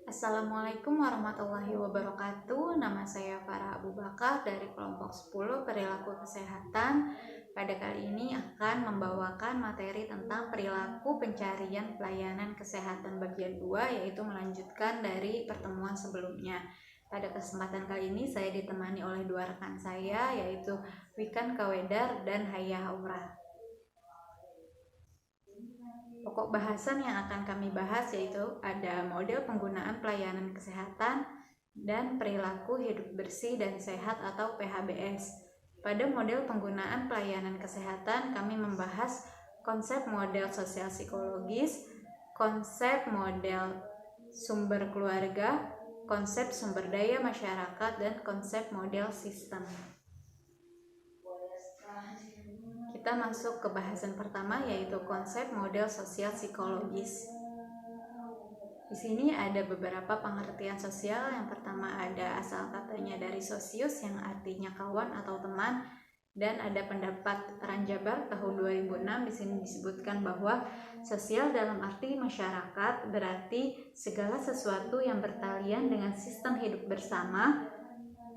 Assalamualaikum warahmatullahi wabarakatuh. Nama saya Farah Abu Bakar dari kelompok 10 Perilaku Kesehatan. Pada kali ini akan membawakan materi tentang perilaku pencarian pelayanan kesehatan bagian 2, yaitu melanjutkan dari pertemuan sebelumnya. Pada kesempatan kali ini saya ditemani oleh dua rekan saya, yaitu Wikan Kawedar dan Hayya Aura. Pokok bahasan yang akan kami bahas yaitu ada model penggunaan pelayanan kesehatan dan perilaku hidup bersih dan sehat atau PHBS. Pada model penggunaan pelayanan kesehatan kami membahas konsep model sosial psikologis, konsep model sumber keluarga, konsep sumber daya masyarakat, dan konsep model sistem. Kita masuk ke bahasan pertama, yaitu konsep model sosial psikologis. Di sini ada beberapa pengertian sosial. Yang pertama ada asal katanya dari sosius yang artinya kawan atau teman, dan ada pendapat Ranjabar tahun 2006. Di sini disebutkan bahwa sosial dalam arti masyarakat berarti segala sesuatu yang bertalian dengan sistem hidup bersama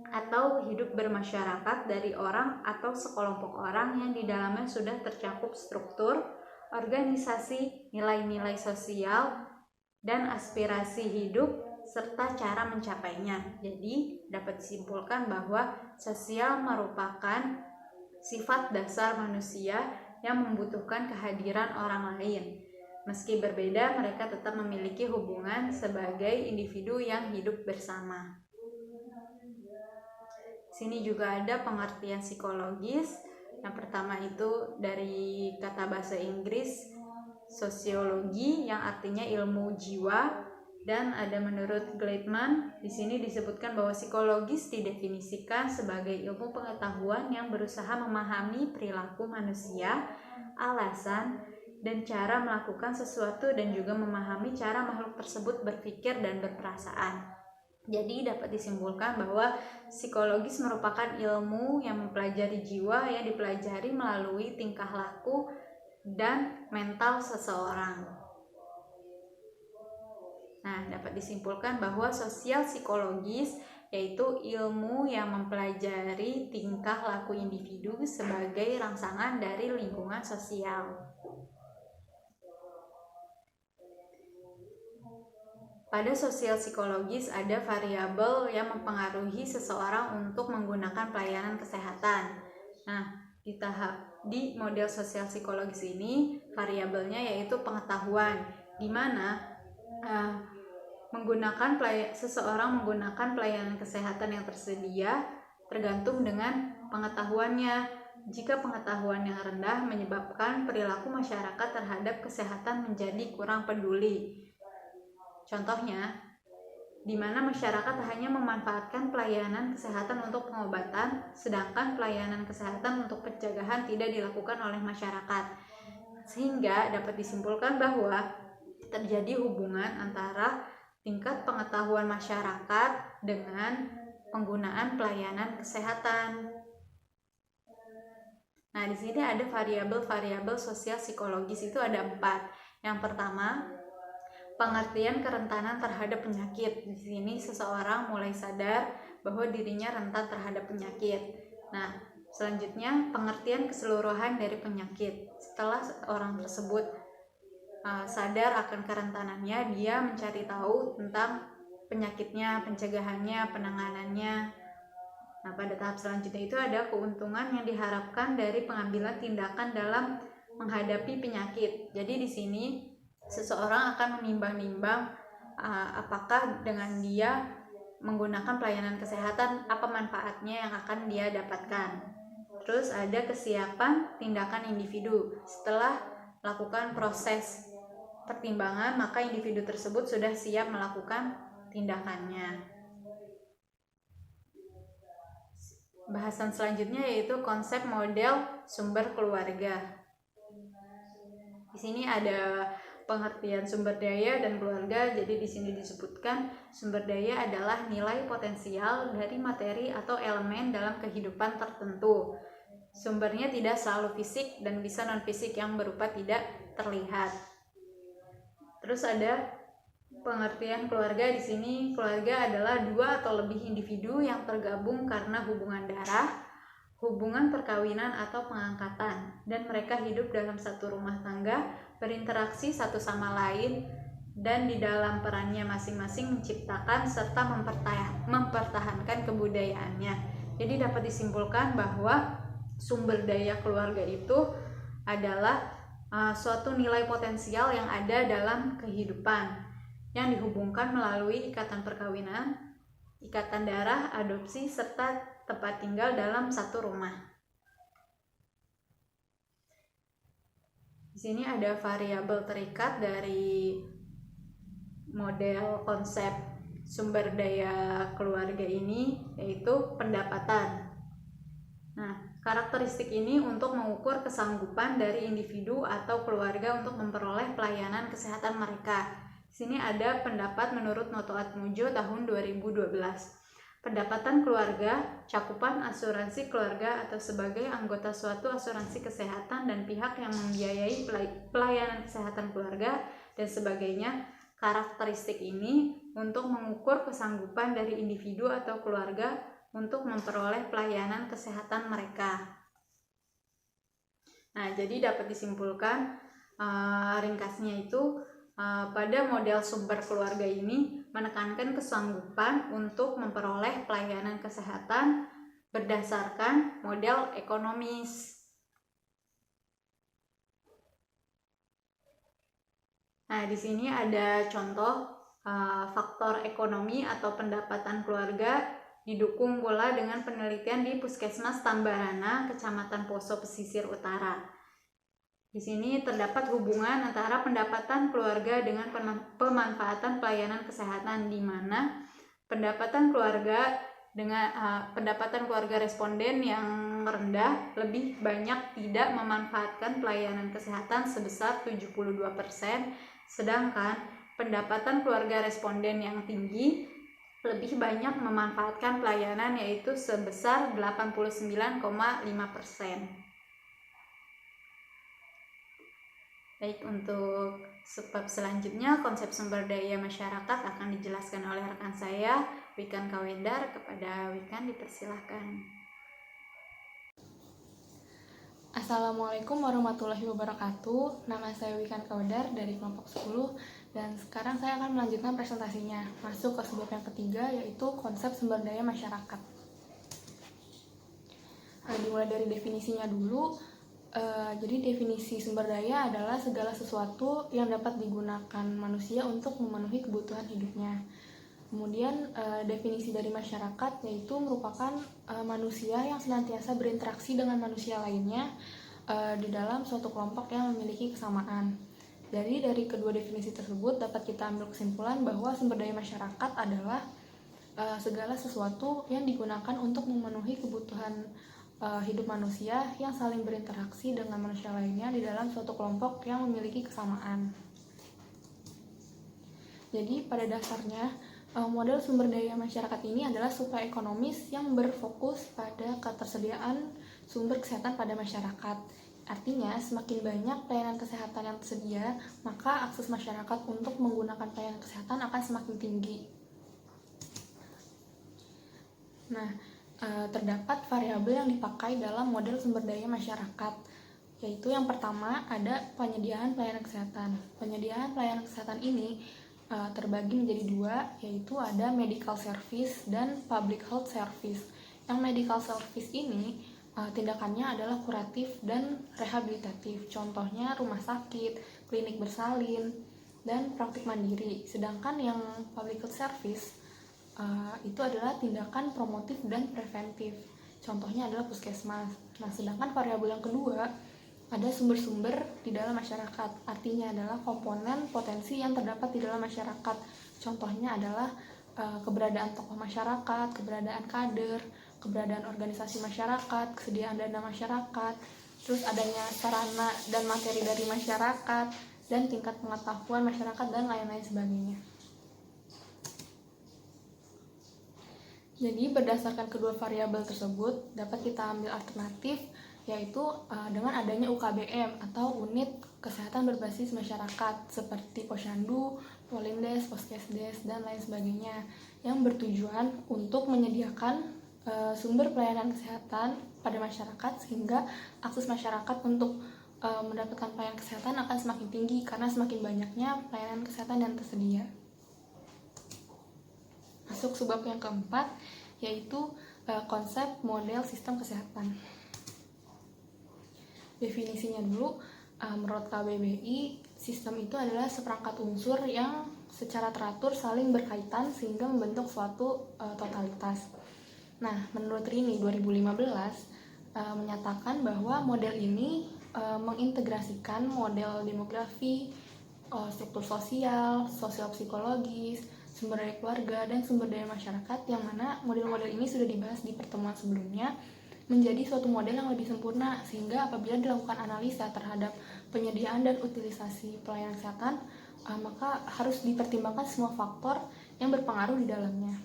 atau hidup bermasyarakat dari orang atau sekelompok orang yang di dalamnya sudah tercakup struktur, organisasi, nilai-nilai sosial, dan aspirasi hidup serta cara mencapainya. Jadi dapat disimpulkan bahwa sosial merupakan sifat dasar manusia yang membutuhkan kehadiran orang lain. Meski berbeda, mereka tetap memiliki hubungan sebagai individu yang hidup bersama. Sini juga ada pengertian psikologis. Yang pertama itu dari kata bahasa Inggris sosiologi yang artinya ilmu jiwa, dan ada menurut Gleitman. Di sini disebutkan bahwa psikologis didefinisikan sebagai ilmu pengetahuan yang berusaha memahami perilaku manusia, alasan, dan cara melakukan sesuatu, dan juga memahami cara makhluk tersebut berpikir dan berperasaan. Jadi dapat disimpulkan bahwa psikologis merupakan ilmu yang mempelajari jiwa yang dipelajari melalui tingkah laku dan mental seseorang. Nah, dapat disimpulkan bahwa sosial psikologis yaitu ilmu yang mempelajari tingkah laku individu sebagai rangsangan dari lingkungan sosial. Pada sosial psikologis ada variabel yang mempengaruhi seseorang untuk menggunakan pelayanan kesehatan. Nah, di model sosial psikologis ini variabelnya yaitu pengetahuan, di mana seseorang menggunakan pelayanan kesehatan yang tersedia tergantung dengan pengetahuannya. Jika pengetahuan yang rendah menyebabkan perilaku masyarakat terhadap kesehatan menjadi kurang peduli. Contohnya, di mana masyarakat hanya memanfaatkan pelayanan kesehatan untuk pengobatan, sedangkan pelayanan kesehatan untuk pencegahan tidak dilakukan oleh masyarakat. Sehingga dapat disimpulkan bahwa terjadi hubungan antara tingkat pengetahuan masyarakat dengan penggunaan pelayanan kesehatan. Nah, di sini ada variabel-variabel sosial psikologis, itu ada 4. Yang pertama, pengertian kerentanan terhadap penyakit. Di sini seseorang mulai sadar bahwa dirinya rentan terhadap penyakit. Nah, selanjutnya pengertian keseluruhan dari penyakit. Setelah orang tersebut sadar akan kerentanannya, dia mencari tahu tentang penyakitnya, pencegahannya, penanganannya. Nah, pada tahap selanjutnya itu ada keuntungan yang diharapkan dari pengambilan tindakan dalam menghadapi penyakit. Jadi di sini seseorang akan menimbang-nimbang apakah dengan dia menggunakan pelayanan kesehatan apa manfaatnya yang akan dia dapatkan. Terus ada kesiapan tindakan individu. Setelah melakukan proses pertimbangan, maka individu tersebut sudah siap melakukan tindakannya. Bahasan selanjutnya yaitu konsep model sumber keluarga. Di sini ada pengertian sumber daya dan keluarga. Jadi di sini disebutkan sumber daya adalah nilai potensial dari materi atau elemen dalam kehidupan tertentu. Sumbernya tidak selalu fisik dan bisa non fisik yang berupa tidak terlihat. Terus ada Pengertian keluarga di sini, keluarga adalah dua atau lebih individu yang tergabung karena hubungan darah, hubungan perkawinan atau pengangkatan, dan mereka hidup dalam satu rumah tangga, berinteraksi satu sama lain, dan di dalam perannya masing-masing menciptakan serta mempertahankan kebudayaannya. Jadi dapat disimpulkan bahwa sumber daya keluarga itu adalah suatu nilai potensial yang ada dalam kehidupan yang dihubungkan melalui ikatan perkawinan, ikatan darah, adopsi, serta tempat tinggal dalam satu rumah. Di sini ada variabel terikat dari model konsep sumber daya keluarga ini, yaitu pendapatan. Nah, karakteristik ini untuk mengukur kesanggupan dari individu atau keluarga untuk memperoleh pelayanan kesehatan mereka. Di sini ada pendapat menurut Noto Atmojo tahun 2012. Pendapatan keluarga, cakupan asuransi keluarga atau sebagai anggota suatu asuransi kesehatan dan pihak yang membiayai pelayanan kesehatan keluarga dan sebagainya. Karakteristik ini untuk mengukur kesanggupan dari individu atau keluarga untuk memperoleh pelayanan kesehatan mereka. Nah, jadi dapat disimpulkan ringkasnya itu pada model sumber keluarga ini menekankan kesanggupan untuk memperoleh pelayanan kesehatan berdasarkan model ekonomis. Nah, di sini ada contoh faktor ekonomi atau pendapatan keluarga didukung pula dengan penelitian di Puskesmas Tambarana, Kecamatan Poso, Pesisir Utara. Di sini terdapat hubungan antara pendapatan keluarga dengan pemanfaatan pelayanan kesehatan, di mana pendapatan keluarga responden yang rendah lebih banyak tidak memanfaatkan pelayanan kesehatan sebesar 72%, sedangkan pendapatan keluarga responden yang tinggi lebih banyak memanfaatkan pelayanan, yaitu sebesar 89,5%. Baik, untuk bab selanjutnya konsep sumber daya masyarakat akan dijelaskan oleh rekan saya, Wikan Kawendar. Kepada Wikan dipersilahkan. Assalamualaikum warahmatullahi wabarakatuh. Nama saya Wikan Kawendar dari kelompok 10, dan sekarang saya akan melanjutkan presentasinya. Masuk ke bab yang ketiga, yaitu konsep sumber daya masyarakat. Dimulai dari definisinya dulu. Jadi definisi sumber daya adalah segala sesuatu yang dapat digunakan manusia untuk memenuhi kebutuhan hidupnya. Kemudian definisi dari masyarakat yaitu merupakan manusia yang senantiasa berinteraksi dengan manusia lainnya di dalam suatu kelompok yang memiliki kesamaan. Jadi dari kedua definisi tersebut dapat kita ambil kesimpulan bahwa sumber daya masyarakat adalah segala sesuatu yang digunakan untuk memenuhi kebutuhan hidup manusia yang saling berinteraksi dengan manusia lainnya di dalam suatu kelompok yang memiliki kesamaan. Jadi pada dasarnya model sumber daya masyarakat ini adalah supraekonomis yang berfokus pada ketersediaan sumber kesehatan pada masyarakat. Artinya semakin banyak pelayanan kesehatan yang tersedia, maka akses masyarakat untuk menggunakan pelayanan kesehatan akan semakin tinggi. Nah, terdapat variabel yang dipakai dalam model sumber daya masyarakat, yaitu yang pertama ada penyediaan pelayanan kesehatan. Penyediaan pelayanan kesehatan ini terbagi menjadi dua, yaitu ada medical service dan public health service. Yang medical service ini tindakannya adalah kuratif dan rehabilitatif, contohnya rumah sakit, klinik bersalin, dan praktik mandiri. Sedangkan yang public health service itu adalah tindakan promotif dan preventif, contohnya adalah puskesmas. Nah, sedangkan variabel yang kedua ada sumber-sumber di dalam masyarakat, artinya adalah komponen potensi yang terdapat di dalam masyarakat, contohnya adalah keberadaan tokoh masyarakat, keberadaan kader, keberadaan organisasi masyarakat, kesediaan dana masyarakat, terus adanya sarana dan materi dari masyarakat, dan tingkat pengetahuan masyarakat, dan lain-lain sebagainya. Jadi berdasarkan kedua variabel tersebut dapat kita ambil alternatif, yaitu dengan adanya UKBM atau unit kesehatan berbasis masyarakat seperti posyandu, Polindes, Poskesdes, dan lain sebagainya yang bertujuan untuk menyediakan sumber pelayanan kesehatan pada masyarakat sehingga akses masyarakat untuk mendapatkan pelayanan kesehatan akan semakin tinggi karena semakin banyaknya pelayanan kesehatan yang tersedia. Masuk subbab yang keempat, yaitu konsep model sistem kesehatan. Definisinya dulu, menurut KBBI, sistem itu adalah seperangkat unsur yang secara teratur saling berkaitan sehingga membentuk suatu totalitas. Nah, menurut Rini 2015 menyatakan bahwa model ini mengintegrasikan model demografi, struktur sosial, sosial psikologis, sumber daya keluarga, dan sumber daya masyarakat, yang mana model-model ini sudah dibahas di pertemuan sebelumnya menjadi suatu model yang lebih sempurna, sehingga apabila dilakukan analisa terhadap penyediaan dan utilisasi pelayanan kesehatan, maka harus dipertimbangkan semua faktor yang berpengaruh di dalamnya.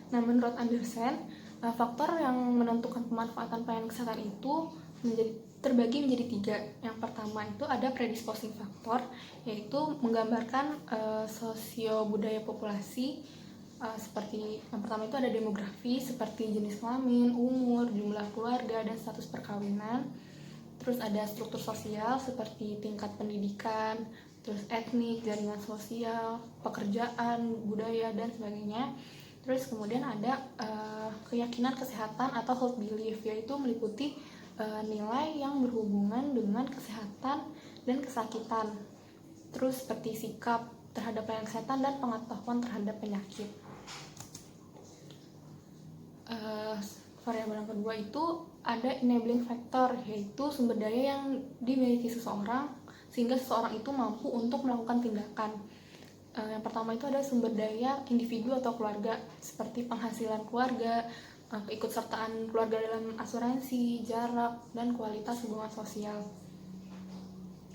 Nah, menurut Andersen, faktor yang menentukan pemanfaatan pelayanan kesehatan itu terbagi menjadi 3. Yang pertama itu ada predisposing faktor, yaitu menggambarkan sosio-budaya populasi, seperti yang pertama itu ada demografi seperti jenis kelamin, umur, jumlah keluarga, dan status perkawinan. Terus ada struktur sosial seperti tingkat pendidikan, terus etnik, jaringan sosial, pekerjaan, budaya, dan sebagainya. Terus kemudian ada keyakinan kesehatan atau health belief, yaitu meliputi nilai yang berhubungan dengan kesehatan dan kesakitan. Terus seperti sikap terhadap pelayanan kesehatan dan pengetahuan terhadap penyakit. Variabel yang kedua itu ada enabling factor, yaitu sumber daya yang dimiliki seseorang sehingga seseorang itu mampu untuk melakukan tindakan. Yang pertama itu ada sumber daya individu atau keluarga, seperti penghasilan keluarga, keikutsertaan keluarga dalam asuransi, jarak, dan kualitas hubungan sosial.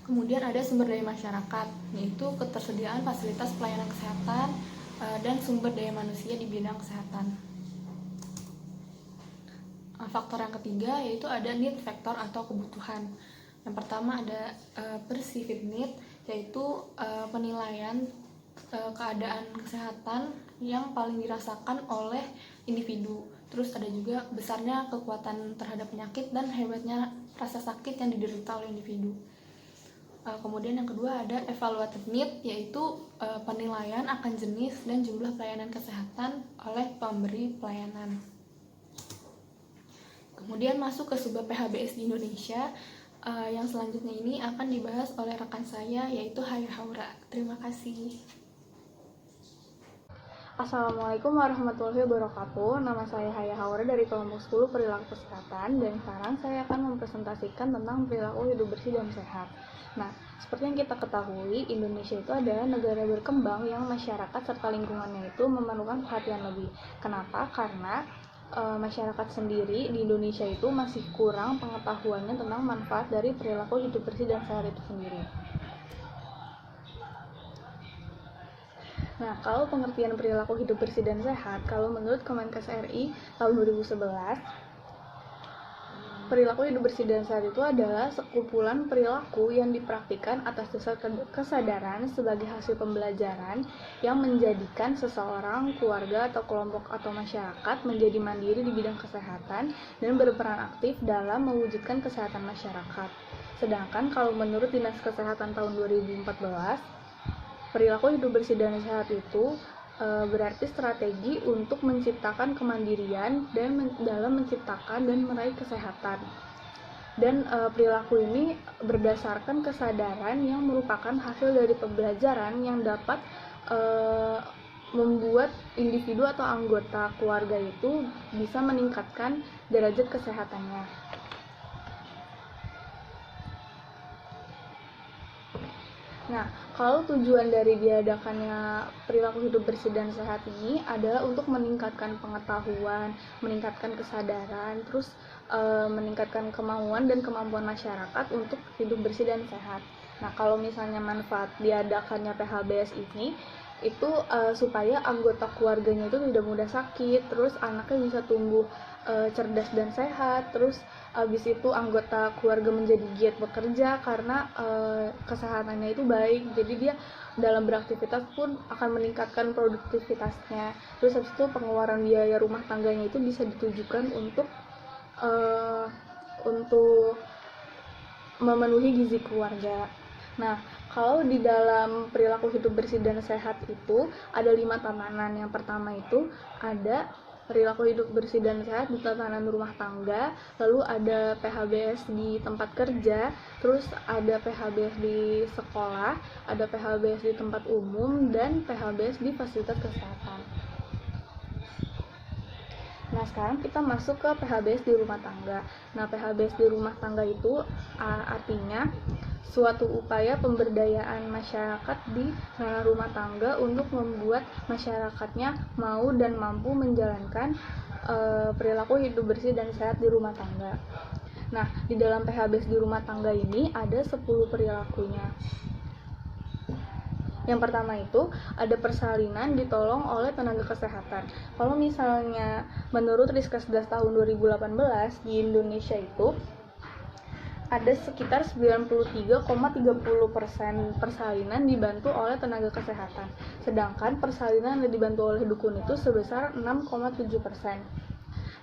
Kemudian ada sumber daya masyarakat, yaitu ketersediaan fasilitas pelayanan kesehatan dan sumber daya manusia di bidang kesehatan. Faktor yang ketiga yaitu ada need factor atau kebutuhan. Yang pertama ada perceived need, yaitu penilaian keadaan kesehatan yang paling dirasakan oleh individu. Terus ada juga besarnya kekuatan terhadap penyakit dan hebatnya rasa sakit yang diderita oleh individu. Kemudian yang kedua ada evaluative need, yaitu penilaian akan jenis dan jumlah pelayanan kesehatan oleh pemberi pelayanan. Kemudian masuk ke subbab PHBS di Indonesia. Yang selanjutnya ini akan dibahas oleh rekan saya, yaitu Haya Haura. Terima kasih. Assalamualaikum warahmatullahi wabarakatuh. Nama saya Haya Haura dari kelompok 10 perilaku kesehatan, dan sekarang saya akan mempresentasikan tentang perilaku hidup bersih dan sehat. Nah, seperti yang kita ketahui, Indonesia itu adalah negara berkembang yang masyarakat serta lingkungannya itu memerlukan perhatian lebih. Kenapa? Karena masyarakat sendiri di Indonesia itu masih kurang pengetahuannya tentang manfaat dari perilaku hidup bersih dan sehat itu sendiri. Nah, kalau pengertian perilaku hidup bersih dan sehat, kalau menurut Kemenkes RI tahun 2011, perilaku hidup bersih dan sehat itu adalah sekumpulan perilaku yang dipraktikkan atas dasar kesadaran sebagai hasil pembelajaran yang menjadikan seseorang, keluarga, atau kelompok atau masyarakat menjadi mandiri di bidang kesehatan dan berperan aktif dalam mewujudkan kesehatan masyarakat. Sedangkan kalau menurut Dinas Kesehatan tahun 2014, perilaku hidup bersih dan sehat itu berarti strategi untuk menciptakan kemandirian dan dalam menciptakan dan meraih kesehatan. Dan perilaku ini berdasarkan kesadaran yang merupakan hasil dari pembelajaran yang dapat membuat individu atau anggota keluarga itu bisa meningkatkan derajat kesehatannya. Nah, kalau tujuan dari diadakannya perilaku hidup bersih dan sehat ini adalah untuk meningkatkan pengetahuan, meningkatkan kesadaran, terus meningkatkan kemauan dan kemampuan masyarakat untuk hidup bersih dan sehat. Nah, kalau misalnya manfaat diadakannya PHBS ini, itu supaya anggota keluarganya itu tidak mudah sakit, terus anaknya bisa tumbuh cerdas dan sehat, terus abis itu anggota keluarga menjadi giat bekerja karena kesehatannya itu baik, jadi dia dalam beraktivitas pun akan meningkatkan produktivitasnya. Terus habis itu pengeluaran biaya rumah tangganya itu bisa ditujukan untuk memenuhi gizi keluarga. Nah, kalau di dalam perilaku hidup bersih dan sehat itu ada 5 tatanan. Yang pertama itu ada perilaku hidup bersih dan sehat di tatanan rumah tangga, lalu ada PHBS di tempat kerja, terus ada PHBS di sekolah, ada PHBS di tempat umum, dan PHBS di fasilitas kesehatan. Nah, sekarang kita masuk ke PHBS di rumah tangga. Nah, PHBS di rumah tangga itu artinya suatu upaya pemberdayaan masyarakat di rumah tangga untuk membuat masyarakatnya mau dan mampu menjalankan perilaku hidup bersih dan sehat di rumah tangga. Nah, di dalam PHBS di rumah tangga ini ada 10 perilakunya. Yang pertama itu ada persalinan ditolong oleh tenaga kesehatan. Kalau misalnya menurut Riskesdas tahun 2018 di Indonesia itu ada sekitar 93,30% persalinan dibantu oleh tenaga kesehatan. Sedangkan persalinan yang dibantu oleh dukun itu sebesar 6,7%.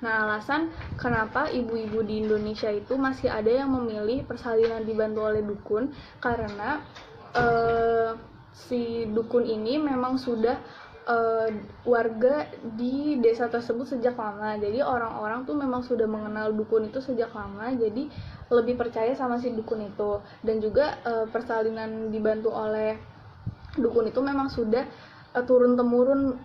Nah, alasan kenapa ibu-ibu di Indonesia itu masih ada yang memilih persalinan dibantu oleh dukun karena si dukun ini memang sudah warga di desa tersebut sejak lama. Jadi orang-orang tuh memang sudah mengenal dukun itu sejak lama, jadi lebih percaya sama si dukun itu. Dan juga persalinan dibantu oleh dukun itu memang sudah turun-temurun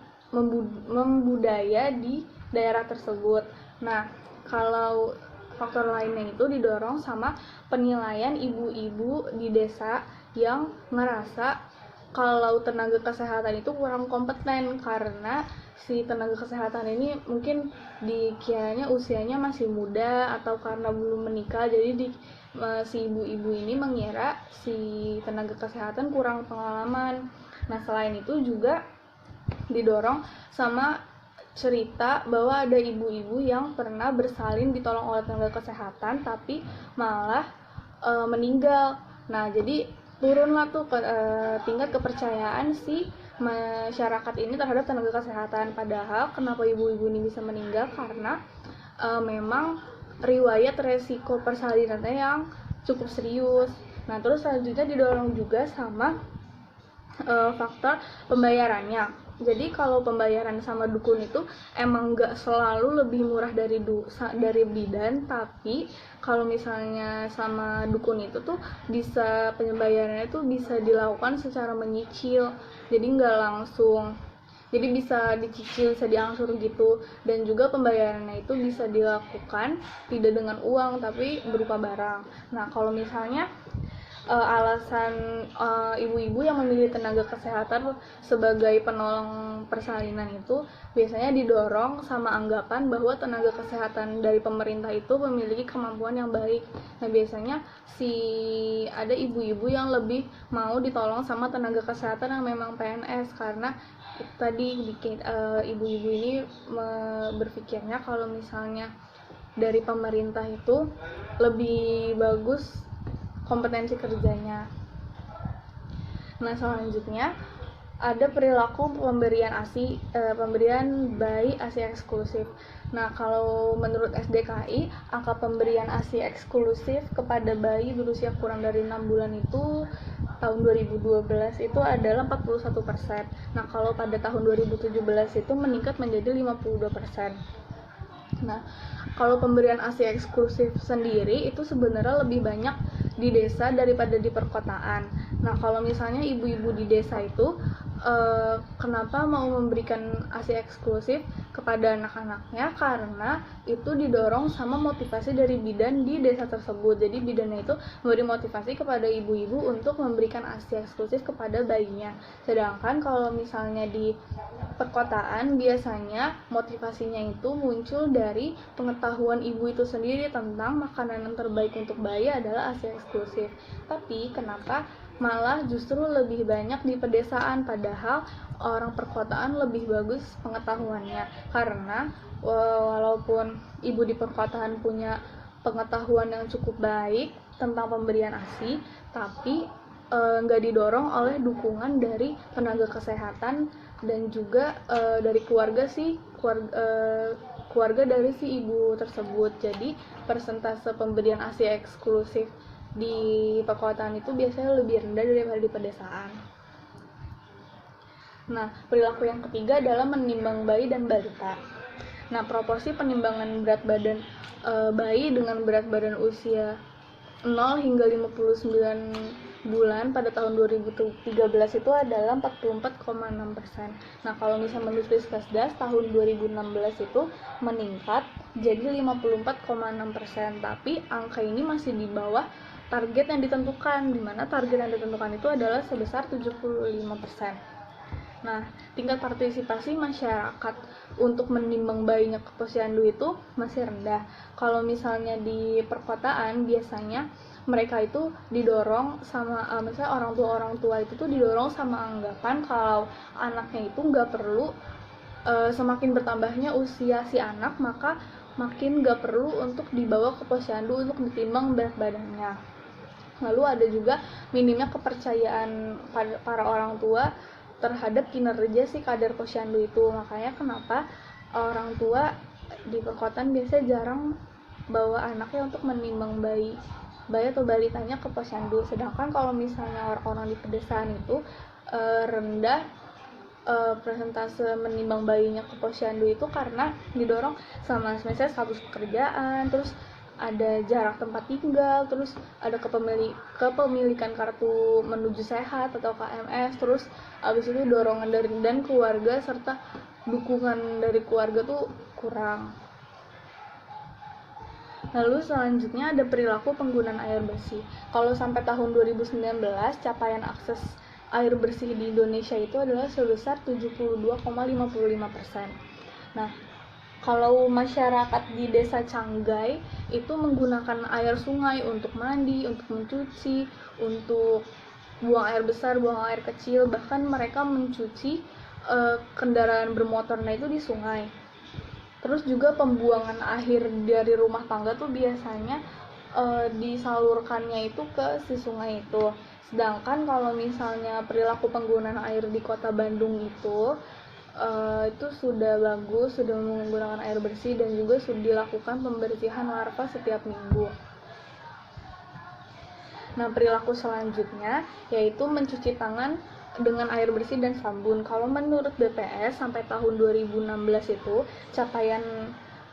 membudaya di daerah tersebut. Nah, kalau faktor lainnya itu didorong sama penilaian ibu-ibu di desa yang ngerasa kalau tenaga kesehatan itu kurang kompeten karena si tenaga kesehatan ini mungkin dikiranya usianya masih muda atau karena belum menikah, jadi si ibu-ibu ini mengira si tenaga kesehatan kurang pengalaman. Nah, selain itu juga didorong sama cerita bahwa ada ibu-ibu yang pernah bersalin ditolong oleh tenaga kesehatan tapi malah meninggal. Nah, jadi turunlah tuh tingkat kepercayaan si masyarakat ini terhadap tenaga kesehatan. Padahal kenapa ibu-ibu ini bisa meninggal karena memang riwayat resiko persalinannya yang cukup serius. Nah, terus selanjutnya didorong juga sama faktor pembayarannya. Jadi kalau pembayaran sama dukun itu emang nggak selalu lebih murah dari bidan, tapi kalau misalnya sama dukun itu tuh bisa pembayarannya itu bisa dilakukan secara menyicil, jadi nggak langsung. Jadi bisa dicicil, bisa diangsur gitu. Dan juga pembayarannya itu bisa dilakukan tidak dengan uang tapi berupa barang. Nah, kalau misalnya alasan ibu-ibu yang memilih tenaga kesehatan sebagai penolong persalinan itu biasanya didorong sama anggapan bahwa tenaga kesehatan dari pemerintah itu memiliki kemampuan yang baik. Nah, biasanya ada ibu-ibu yang lebih mau ditolong sama tenaga kesehatan yang memang PNS karena tadi ibu-ibu ini berpikirnya kalau misalnya dari pemerintah itu lebih bagus kompetensi kerjanya. Nah, selanjutnya ada perilaku pemberian bayi ASI eksklusif. Nah, kalau menurut SDKI, angka pemberian ASI eksklusif kepada bayi berusia kurang dari 6 bulan itu tahun 2012 itu adalah 41%. Nah, kalau pada tahun 2017 itu meningkat menjadi 52%. Nah, kalau pemberian ASI eksklusif sendiri itu sebenarnya lebih banyak di desa daripada di perkotaan. Nah, kalau misalnya ibu-ibu di desa itu kenapa mau memberikan ASI eksklusif kepada anak-anaknya? Karena itu didorong sama motivasi dari bidan di desa tersebut. Jadi bidannya itu memberi motivasi kepada ibu-ibu untuk memberikan ASI eksklusif kepada bayinya. Sedangkan kalau misalnya di perkotaan biasanya motivasinya itu muncul dari pengetahuan ibu itu sendiri tentang makanan yang terbaik untuk bayi adalah ASI eksklusif. Tapi kenapa malah justru lebih banyak di pedesaan, padahal orang perkotaan lebih bagus pengetahuannya. Karena walaupun ibu di perkotaan punya pengetahuan yang cukup baik tentang pemberian ASI, tapi nggak didorong oleh dukungan dari tenaga kesehatan dan juga dari keluarga dari si ibu tersebut. Jadi persentase pemberian ASI eksklusif di perkotaan itu biasanya lebih rendah daripada di pedesaan. Nah, perilaku yang ketiga adalah menimbang bayi dan balita. Nah, proporsi penimbangan berat badan bayi dengan berat badan usia 0 hingga 59 bulan pada tahun 2013 itu adalah 44,6%. Nah, kalau misalnya menurut Riskesdas tahun 2016 itu meningkat jadi 54,6%, tapi angka ini masih di bawah target yang ditentukan, di mana target yang ditentukan itu adalah sebesar 75%. Nah, tingkat partisipasi masyarakat untuk menimbang bayinya ke posyandu itu masih rendah. Kalau misalnya di perkotaan biasanya mereka itu didorong sama misalnya orang tua itu tuh didorong sama anggapan kalau anaknya itu nggak perlu semakin bertambahnya usia si anak maka makin nggak perlu untuk dibawa ke posyandu untuk ditimbang berat badannya. Lalu ada juga minimnya kepercayaan para orang tua terhadap kinerja si kader posyandu itu. Makanya kenapa orang tua di perkotaan biasanya jarang bawa anaknya untuk menimbang bayi atau balitanya ke posyandu. Sedangkan kalau misalnya orang-orang di pedesaan itu rendah persentase menimbang bayinya ke posyandu itu karena didorong sama misalnya status pekerjaan, terus ada jarak tempat tinggal, terus ada kepemilikan kartu menuju sehat atau KMS, terus abis itu dorongan dari dan keluarga serta dukungan dari keluarga tuh kurang. Lalu selanjutnya ada perilaku penggunaan air bersih. Kalau sampai tahun 2019 capaian akses air bersih di Indonesia itu adalah sebesar 72,55%. Nah, kalau masyarakat di desa Canggai itu menggunakan air sungai untuk mandi, untuk mencuci, untuk buang air besar, buang air kecil, bahkan mereka mencuci kendaraan bermotornya itu di sungai. Terus juga pembuangan akhir dari rumah tangga tuh biasanya disalurkannya itu ke si sungai itu. Sedangkan kalau misalnya perilaku penggunaan air di kota Bandung itu sudah bagus, sudah menggunakan air bersih dan juga sudah dilakukan pembersihan larva setiap minggu. Nah, perilaku selanjutnya yaitu mencuci tangan dengan air bersih dan sabun. Kalau menurut BPS sampai tahun 2016 itu capaian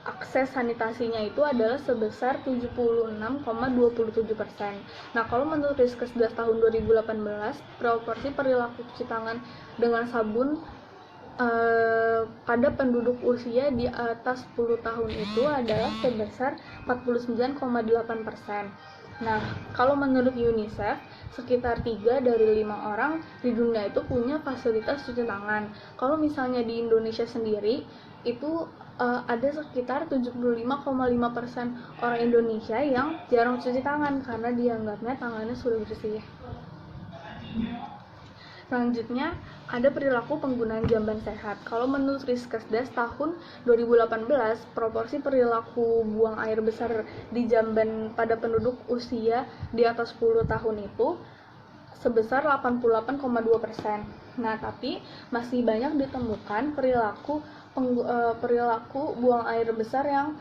akses sanitasinya itu adalah sebesar 76,27%. Nah, kalau menurut Riskesdas tahun 2018 proporsi perilaku cuci tangan dengan sabun pada penduduk usia di atas 10 tahun itu adalah sebesar 49,8%. Nah, kalau menurut UNICEF, sekitar 3 dari 5 orang di dunia itu punya fasilitas cuci tangan. Kalau misalnya di Indonesia sendiri, itu ada sekitar 75,5% orang Indonesia yang jarang cuci tangan karena dianggapnya tangannya sudah bersih. Selanjutnya, ada perilaku penggunaan jamban sehat. Kalau menurut Riskesdas tahun 2018, proporsi perilaku buang air besar di jamban pada penduduk usia di atas 10 tahun itu sebesar 88,2%. Nah, tapi masih banyak ditemukan perilaku buang air besar yang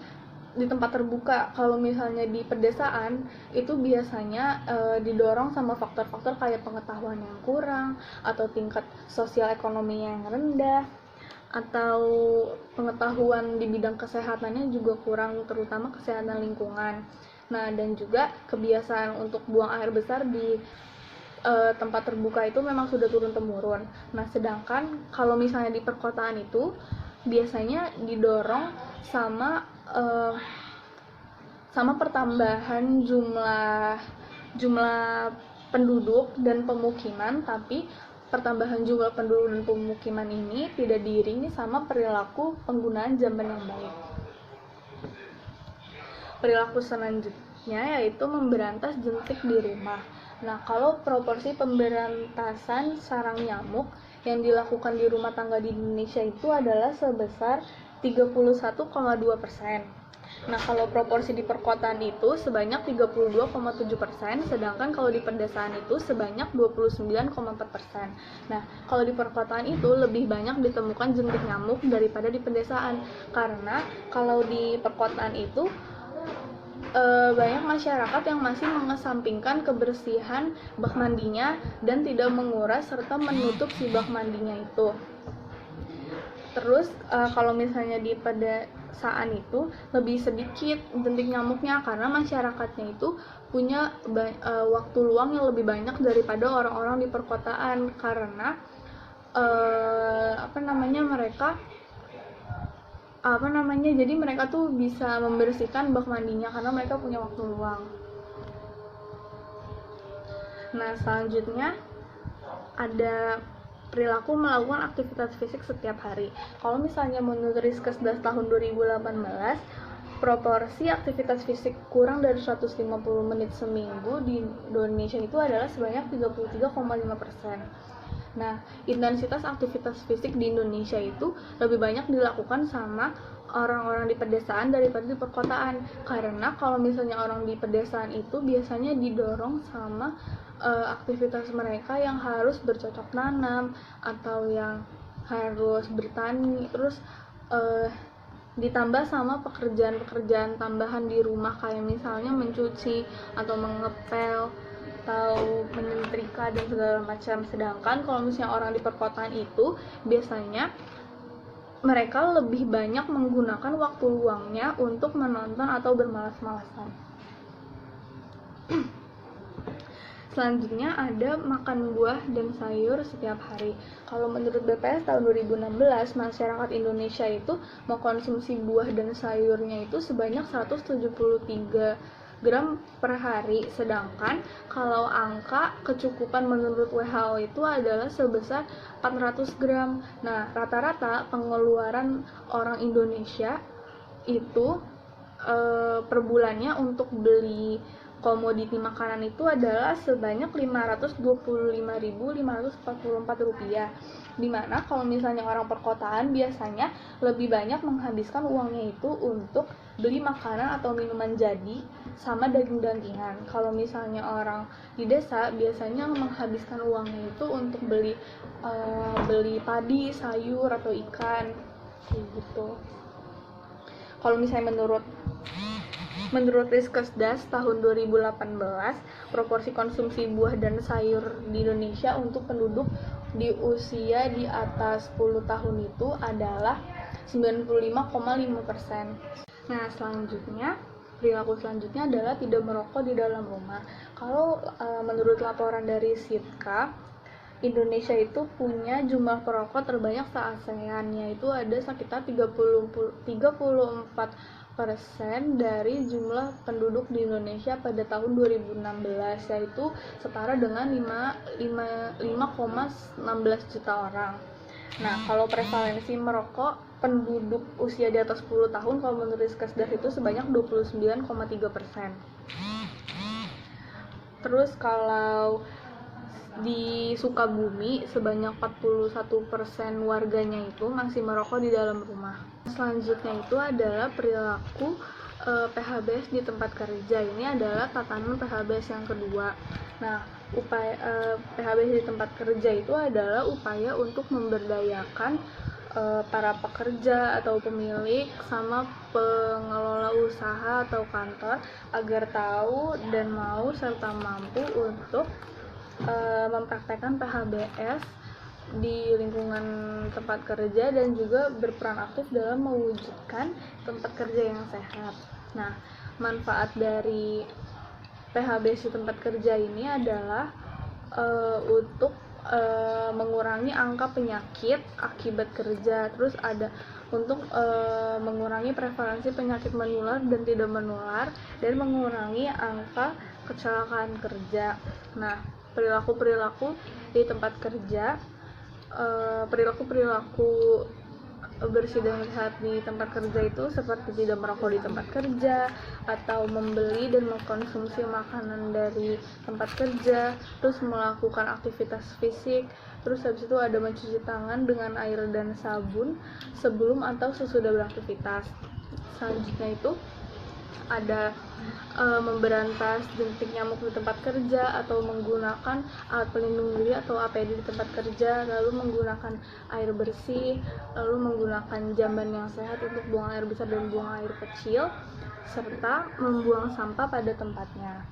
di tempat terbuka. Kalau misalnya di pedesaan itu biasanya didorong sama faktor-faktor kayak pengetahuan yang kurang atau tingkat sosial ekonomi yang rendah atau pengetahuan di bidang kesehatannya juga kurang, terutama kesehatan lingkungan. Nah, dan juga kebiasaan untuk buang air besar di tempat terbuka itu memang sudah turun-temurun. Nah, sedangkan kalau misalnya di perkotaan itu biasanya didorong sama pertambahan jumlah penduduk dan pemukiman, tapi pertambahan jumlah penduduk dan pemukiman ini tidak diiringi sama perilaku penggunaan jamban yang baik. Perilaku selanjutnya yaitu memberantas jentik di rumah. Nah, kalau proporsi pemberantasan sarang nyamuk yang dilakukan di rumah tangga di Indonesia itu adalah sebesar 31,2%. Nah, kalau proporsi di perkotaan itu sebanyak 32,7%, sedangkan kalau di pedesaan itu sebanyak 29,4%. Nah, kalau di perkotaan itu lebih banyak ditemukan jentik nyamuk daripada di pedesaan, karena kalau di perkotaan itu banyak masyarakat yang masih mengesampingkan kebersihan bak mandinya dan tidak menguras serta menutup si bak mandinya itu. Terus kalau misalnya di pedesaan itu lebih sedikit jentik nyamuknya karena masyarakatnya itu punya waktu luang yang lebih banyak daripada orang-orang di perkotaan, karena jadi mereka tuh bisa membersihkan bak mandinya karena mereka punya waktu luang. Nah, selanjutnya ada perilaku melakukan aktivitas fisik setiap hari. Kalau misalnya menurut Riskesdas tahun 2018, proporsi aktivitas fisik kurang dari 150 menit seminggu di Indonesia itu adalah sebanyak 33,5%. Nah, intensitas aktivitas fisik di Indonesia itu lebih banyak dilakukan sama orang-orang di pedesaan daripada di perkotaan, karena kalau misalnya orang di pedesaan itu biasanya didorong sama aktivitas mereka yang harus bercocok tanam atau yang harus bertani, terus ditambah sama pekerjaan-pekerjaan tambahan di rumah kayak misalnya mencuci atau mengepel atau menyetrika dan segala macam. Sedangkan kalau misalnya orang di perkotaan itu biasanya mereka lebih banyak menggunakan waktu luangnya untuk menonton atau bermalas-malasan. Selanjutnya ada makan buah dan sayur setiap hari. Kalau menurut BPS tahun 2016, masyarakat Indonesia itu mengkonsumsi buah dan sayurnya itu sebanyak 173 gram per hari, sedangkan kalau angka kecukupan menurut WHO itu adalah sebesar 400 gram. Nah, rata-rata pengeluaran orang Indonesia itu per bulannya untuk beli komoditi makanan itu adalah sebanyak Rp525.544, dimana kalau misalnya orang perkotaan biasanya lebih banyak menghabiskan uangnya itu untuk beli makanan atau minuman jadi sama daging-dagingan. Kalau misalnya orang di desa biasanya menghabiskan uangnya itu untuk beli padi, sayur atau ikan kayak gitu. Kalau misalnya menurut Riskesdas tahun 2018, proporsi konsumsi buah dan sayur di Indonesia untuk penduduk di usia di atas 10 tahun itu adalah 95,5%. Nah, perilaku selanjutnya adalah tidak merokok di dalam rumah. Kalau menurut laporan dari Sitka, Indonesia itu punya jumlah perokok terbanyak se-ASEAN, yaitu ada sekitar 34% dari jumlah penduduk di Indonesia pada tahun 2016, yaitu setara dengan 5,16 juta orang. Nah, kalau prevalensi merokok penduduk usia di atas 10 tahun kalau menurut Riskesdas itu sebanyak 29,3%. Terus kalau di Sukabumi sebanyak 41% warganya itu masih merokok di dalam rumah. Selanjutnya itu adalah perilaku PHBS di tempat kerja. Ini adalah tatanan PHBS yang kedua. Nah, PHBS di tempat kerja itu adalah upaya untuk memberdayakan para pekerja atau pemilik sama pengelola usaha atau kantor agar tahu dan mau serta mampu untuk mempraktekkan PHBS di lingkungan tempat kerja dan juga berperan aktif dalam mewujudkan tempat kerja yang sehat. Nah, manfaat dari PHBS di tempat kerja ini adalah untuk mengurangi angka penyakit akibat kerja, terus ada untuk mengurangi prevalensi penyakit menular dan tidak menular, dan mengurangi angka kecelakaan kerja. Nah, perilaku di tempat kerja, perilaku bersih dan sehat di tempat kerja itu seperti tidak merokok di tempat kerja, atau membeli dan mengkonsumsi makanan dari tempat kerja, terus melakukan aktivitas fisik, terus habis itu ada mencuci tangan dengan air dan sabun sebelum atau sesudah beraktivitas. Selanjutnya itu ada memberantas jentik nyamuk di tempat kerja, atau menggunakan alat pelindung diri atau APD di tempat kerja, lalu menggunakan air bersih, lalu menggunakan jamban yang sehat untuk buang air besar dan buang air kecil, serta membuang sampah pada tempatnya.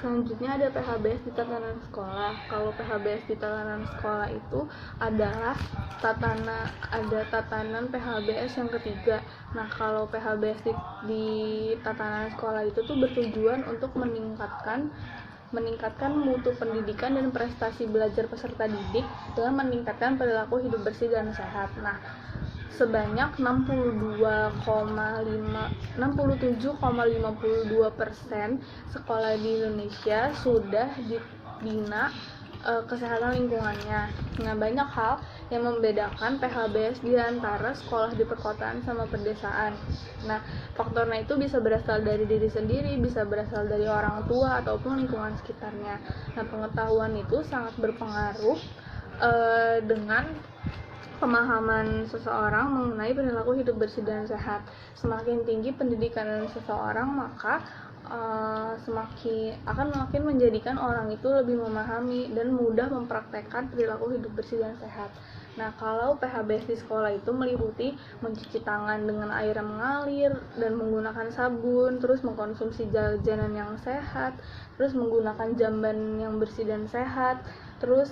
Selanjutnya ada PHBS di tatanan sekolah. Kalau PHBS di tatanan sekolah itu adalah tatanan PHBS yang ketiga. Nah, kalau PHBS di tatanan sekolah itu tuh bertujuan untuk meningkatkan mutu pendidikan dan prestasi belajar peserta didik dengan meningkatkan perilaku hidup bersih dan sehat. Nah, sebanyak 67,52% sekolah di Indonesia sudah dibina kesehatan lingkungannya. Nah, banyak hal yang membedakan PHBS di antara sekolah di perkotaan sama pedesaan. Nah, faktornya itu bisa berasal dari diri sendiri, bisa berasal dari orang tua ataupun lingkungan sekitarnya. Nah, pengetahuan itu sangat berpengaruh dengan pemahaman seseorang mengenai perilaku hidup bersih dan sehat. Semakin tinggi pendidikan seseorang, maka semakin menjadikan orang itu lebih memahami dan mudah mempraktekkan perilaku hidup bersih dan sehat. Nah, kalau PHBS di sekolah itu meliputi mencuci tangan dengan air yang mengalir dan menggunakan sabun, terus mengkonsumsi jajanan yang sehat, terus menggunakan jamban yang bersih dan sehat, terus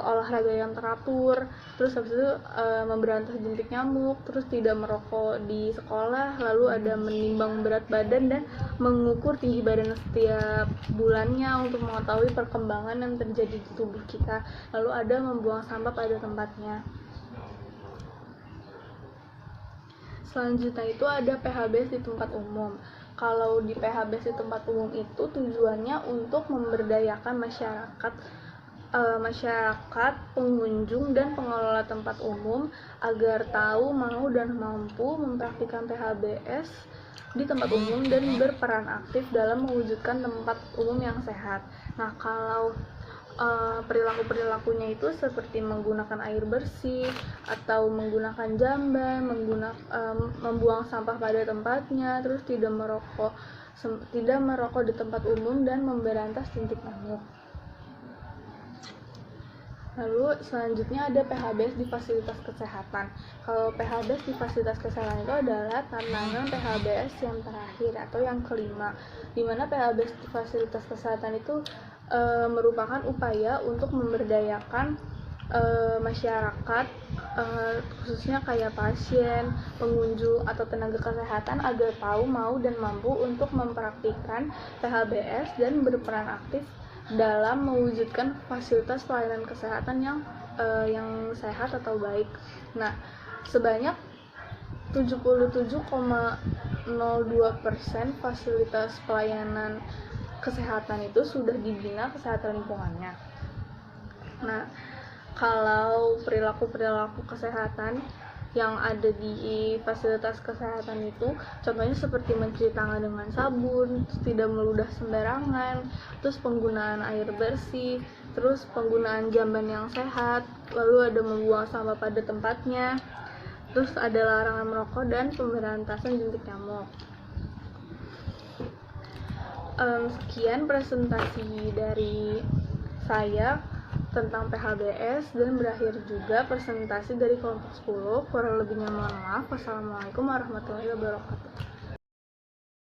olahraga yang teratur, terus habis itu memberantas jentik nyamuk, terus tidak merokok di sekolah, lalu ada menimbang berat badan dan mengukur tinggi badan setiap bulannya untuk mengetahui perkembangan yang terjadi di tubuh kita, lalu ada membuang sampah pada tempatnya. Selanjutnya itu ada PHBS di tempat umum. Kalau di PHBS di tempat umum itu tujuannya untuk memberdayakan masyarakat, pengunjung, dan pengelola tempat umum agar tahu, mau, dan mampu mempraktikkan PHBS di tempat umum dan berperan aktif dalam mewujudkan tempat umum yang sehat. Nah, kalau perilaku-perilakunya itu seperti menggunakan air bersih atau menggunakan jamban, membuang sampah pada tempatnya, terus tidak merokok di tempat umum dan memberantas jentik nyamuk. Lalu selanjutnya ada PHBS di fasilitas kesehatan. Kalau PHBS di fasilitas kesehatan itu adalah tatanan PHBS yang terakhir atau yang kelima, di mana PHBS di fasilitas kesehatan itu merupakan upaya untuk memberdayakan masyarakat, khususnya kayak pasien, pengunjung, atau tenaga kesehatan agar tahu, mau, dan mampu untuk mempraktikkan PHBS dan berperan aktif dalam mewujudkan fasilitas pelayanan kesehatan yang sehat atau baik. Nah, sebanyak 77,02% fasilitas pelayanan kesehatan itu sudah dibina kesehatan lingkungannya. Nah, kalau perilaku-perilaku kesehatan yang ada di fasilitas kesehatan itu contohnya seperti mencuci tangan dengan sabun, tidak meludah sembarangan, terus penggunaan air bersih, terus penggunaan jamban yang sehat, lalu ada membuang sampah pada tempatnya, terus ada larangan merokok dan pemberantasan jentik nyamuk. Sekian presentasi dari saya tentang PHBS dan berakhir juga presentasi dari kelompok 10. Kurang lebihnya mohon maaf. Wassalamualaikum warahmatullahi wabarakatuh.